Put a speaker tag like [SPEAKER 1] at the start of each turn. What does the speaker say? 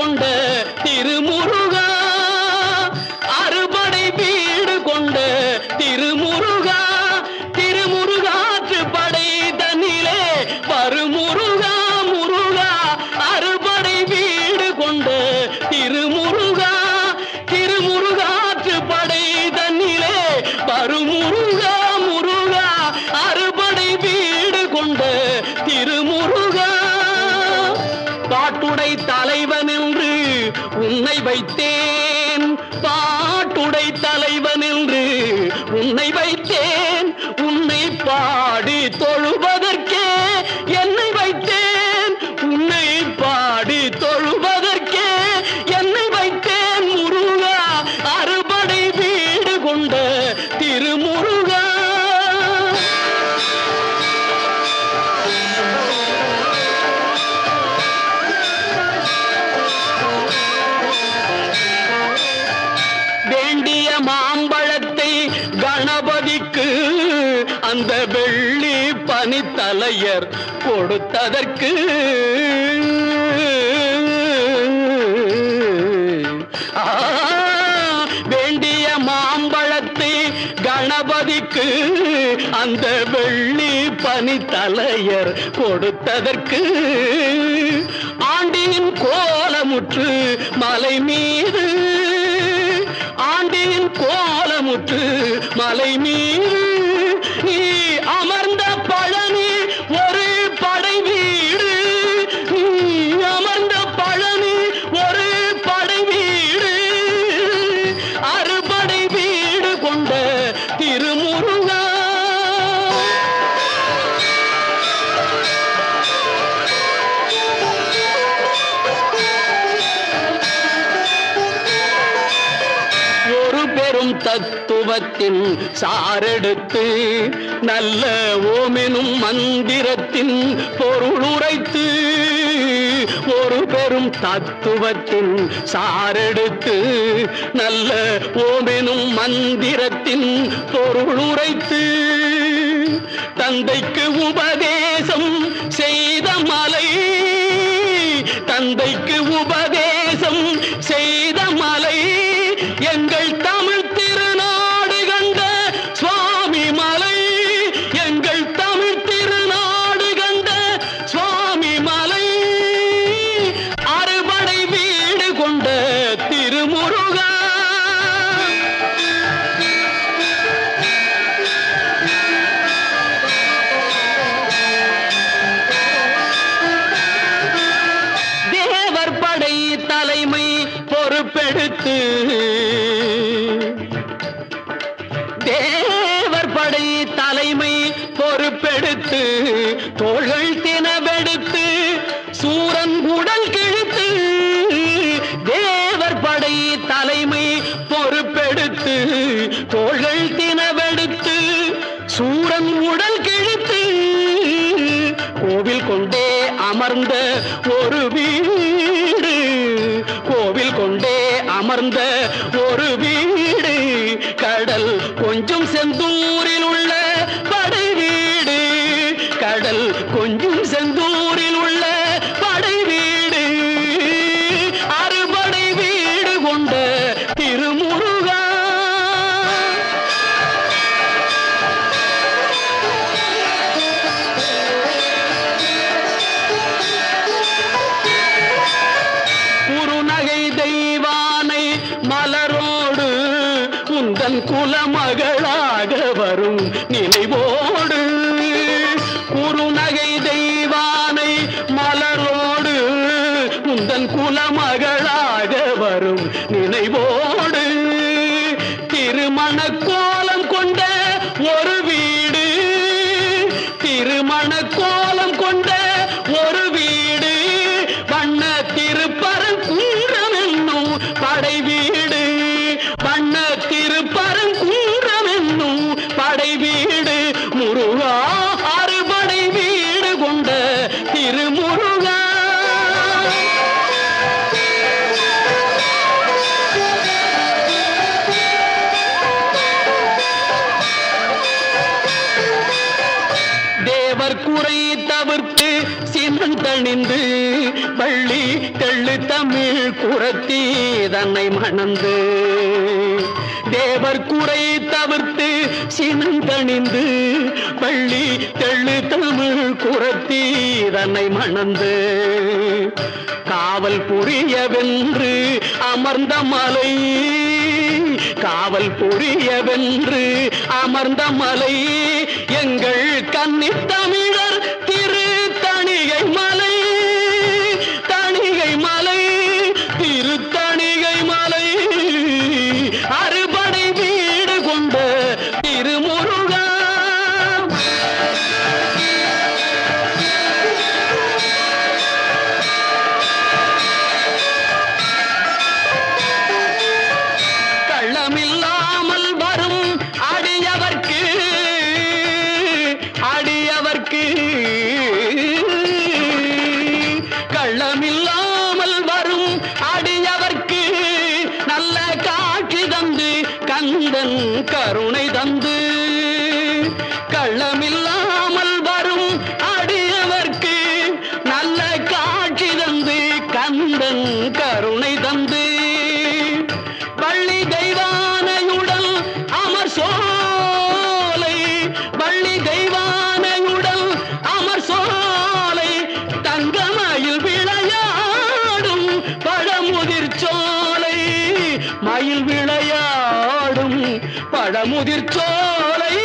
[SPEAKER 1] கொண்ட திருமுருகா, அறுபடை வீடு கொண்ட திருமுருகா, திருமுருகாற்று படை தன்னிலே வருமுருகா முருகா, அறுபடை வீடு கொண்ட திருமுருகா, திருமுருகாற்று படை தன்னிலே வருமுருகா முருகா, அறுபடை வீடு கொண்ட திருமுருகா. பாட்டுடை தலைவன் என்று உன்னை வைத்தேன், பாட்டுடை தலைவன் என்று உன்னை வைத்தேன், உன்னை பாடி தொழுவதற்கே என்னை வைத்தேன், உன்னை பாடி தொழுவதற்கே என்னை வைத்தேன் முருகா, அறுபடை வீடு கொண்ட திருமுருகா. வேண்டிய மாம்பழத்தை கணபதிக்கு அந்த வெள்ளி பனித்தலையர் கொடுத்ததற்கு, வேண்டிய மாம்பழத்தை கணபதிக்கு அந்த வெள்ளி பனித்தலையர் கொடுத்ததற்கு, ஆண்டியின் கோலமுற்று மலை மீது, ஆண்டியின் கோலமுற்று மலை மீது நீ அமர்ந்த பழனி ஒரு படை வீடு, நீ அமர்ந்த பழனி ஒரு படை வீடு, அறுபடை வீடு கொண்ட திருமுருகா. பெரும் தத்துவத்தின் சாரெடுத்து நல்ல ஓமெனும் மந்திரத்தின் பொருள் உரைத்து, ஒரு பெரும் தத்துவத்தின் சாரெடுத்து நல்ல ஓமெனும் மந்திரத்தின் பொருள் உரைத்து, தந்தைக்கு உபதேசம் செய்த மலை, தந்தைக்கு உபதேசம் செய்த மலை, எங்கள் தமிழ் திருநாடு கண்ட சுவாமி மலை, எங்கள் தமிழ் திருநாடு கண்ட சுவாமி மலை, அறுபடை வீடு கொண்ட திருமுருகா. தேவர் படை தலைமை பொறுப்பெடுத்து, தேவர் படை தலைமை பொறுப்பெடுத்து, தோள்கள் தினவெடுத்து சூரன் உடல் கிழித்து, தேவர் படை தலைமை பொறுப்பெடுத்து, தோள்கள் தினவெடுத்து சூரன் உடல் கிழித்து, கோவில் கொண்டே அமர்ந்த ஒரு வீடு, கோவில் கொண்டே அமர்ந்த ஒரு வீடு, கடல் கொஞ்சம் செந்தூரில் உள்ள படை வீடு, கடல் கொஞ்சம் செந்தூரில் உள்ள படை வீடு, அறுபடை வீடு கொண்ட திருமுருகா. குறுநகை தெய்வானை மலரோடு உந்தன் குலமகளாக வரும் நினைவோடு, குறுநகை தெய்வானை மலரோடு உந்தன் குலமகளாக வரும் நினைவோடு, திருமண கோலம் கொண்ட ஒரு வீடு, திருமண கோலம் கொண்ட ஒரு வீடு, வண்ண திருப்பரங்குன்றம் என்னும் படை வீடு, வண்ண திருப்பரங்குன்றம் என்னும் படை வீடு முருகா, அறுபடை வீடு கொண்ட திருமுருகா. வள்ளி தெள்ளு தமிழ் குரத்தி தன்னை மணந்து தேவர் குறை தவிர்த்து சினந்தணிந்து வள்ளி தெள்ளு தமிழ் குரத்தி தன்னை மணந்து காவல் புரியவென்று அமர்ந்த மலை காவல் புரியவென்று அமர்ந்த மலை எங்கள் கன்னித் தமிழர் திரு தணிகை மலை தணிகை மலை திரு தணிகை மலை அறுபடை வீடு கொண்ட திருமுருகா கள்ளமில்லாமல் வரும் அடியவர்க்கு அடியவர்க்கு கள்ளமில்லாமல் வரும் அடியவர்க்கு நல்ல காட்சி தந்து கந்தன் கருணை தந்து கள்ளமில்லாமல் வரும் அடியவர்க்கு நல்ல காட்சி தந்து கந்தன் கருணை தந்து வள்ளி தெய்வானையுடல் அமர் சோலை வள்ளி தெய்வானையுடல் அமர் சோலை தங்கமயில் விளையாடும் பழமுதிர் சோலை மயில் விளையாடும் பழமுதிர் சோலை